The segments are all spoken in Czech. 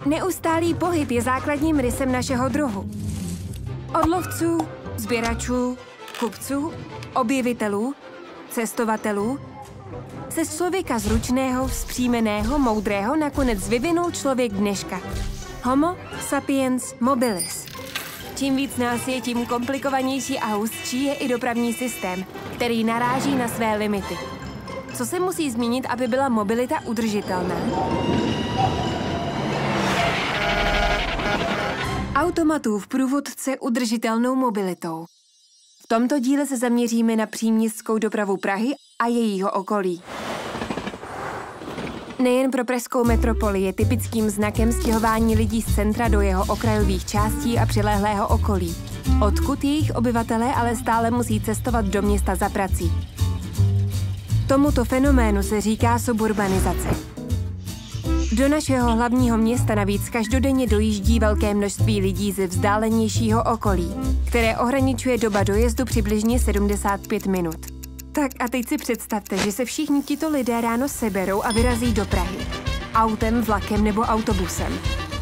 Neustálý pohyb je základním rysem našeho druhu. Od lovců, sběračů, kupců, objevitelů, cestovatelů se z člověka zručného, vzpřímeného, moudrého nakonec vyvinul člověk dneška. Homo sapiens mobilis. Čím víc nás je, tím komplikovanější a hustší je i dopravní systém, který naráží na své limity. Co se musí změnit, aby byla mobilita udržitelná? Automatův průvodce udržitelnou mobilitou. V tomto díle se zaměříme na příměstskou dopravu Prahy a jejího okolí. Nejen pro pražskou metropoli je typickým znakem stěhování lidí z centra do jeho okrajových částí a přilehlého okolí, odkud jejich obyvatelé ale stále musí cestovat do města za prací. Tomuto fenoménu se říká suburbanizace. Do našeho hlavního města navíc každodenně dojíždí velké množství lidí ze vzdálenějšího okolí, které ohraničuje doba dojezdu přibližně 75 minut. Tak a teď si představte, že se všichni tito lidé ráno seberou a vyrazí do Prahy. Autem, vlakem nebo autobusem.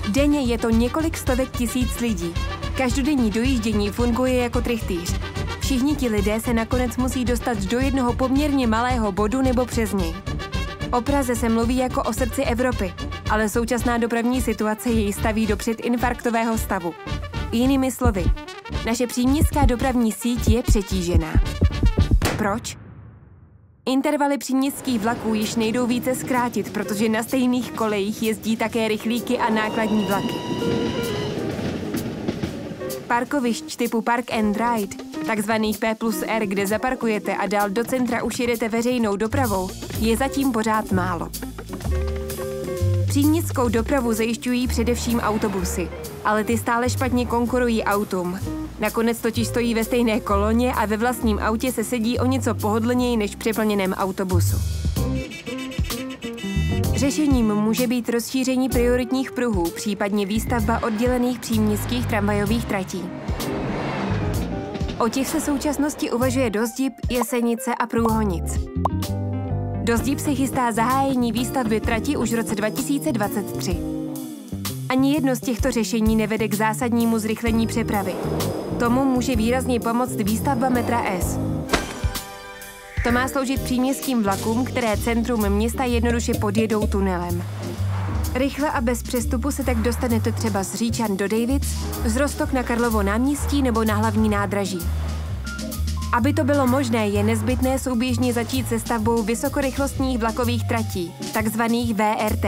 Denně je to několik stovek tisíc lidí. Každodenní dojíždění funguje jako trychtýř. Všichni ti lidé se nakonec musí dostat do jednoho poměrně malého bodu nebo přes něj. O Praze se mluví jako o srdci Evropy, ale současná dopravní situace jej staví do předinfarktového stavu. Jinými slovy, naše příměstská dopravní síť je přetížená. Proč? Intervaly příměstských vlaků již nejdou více zkrátit, protože na stejných kolejích jezdí také rychlíky a nákladní vlaky. Parkovišť typu Park and Ride, takzvaných P+R, kde zaparkujete a dál do centra už jedete veřejnou dopravou, je zatím pořád málo. Příměstskou dopravu zajišťují především autobusy, ale ty stále špatně konkurují autům. Nakonec totiž stojí ve stejné koloně a ve vlastním autě se sedí o něco pohodlněji než v přeplněném autobusu. Řešením může být rozšíření prioritních pruhů, případně výstavba oddělených příměstských tramvajových tratí. O těch se v současnosti uvažuje Dozdib, Jesenice a Průhonic. Dozdib se chystá zahájení výstavby trati už v roce 2023. Ani jedno z těchto řešení nevede k zásadnímu zrychlení přepravy. Tomu může výrazně pomoct výstavba metra S. To má sloužit příměstským vlakům, které centrum města jednoduše podjedou tunelem. Rychle a bez přestupu se tak dostanete třeba z Říčan do Dejvic, z Roztok na Karlovo náměstí nebo na hlavní nádraží. Aby to bylo možné, je nezbytné souběžně začít se stavbou vysokorychlostních vlakových tratí, takzvaných VRT.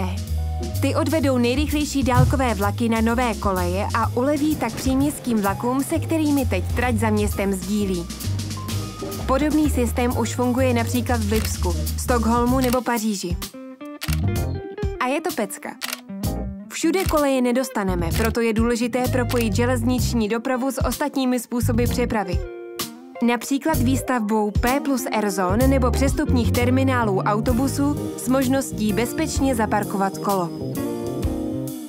Ty odvedou nejrychlejší dálkové vlaky na nové koleje a uleví tak příměstským vlakům, se kterými teď trať za městem sdílí. Podobný systém už funguje například v Lipsku, Stockholmu nebo Paříži. A je to pecka. Všude koleje nedostaneme, proto je důležité propojit železniční dopravu s ostatními způsoby přepravy. Například výstavbou P+R zón nebo přestupních terminálů autobusů s možností bezpečně zaparkovat kolo.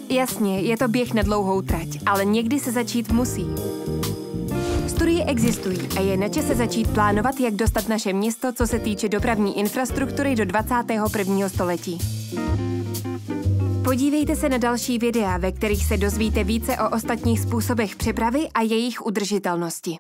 Jasně, je to běh na dlouhou trať, ale někdy se začít musí. Studie existují a je na čase začít plánovat, jak dostat naše město, co se týče dopravní infrastruktury, do 21. století. Podívejte se na další videa, ve kterých se dozvíte více o ostatních způsobech přepravy a jejich udržitelnosti.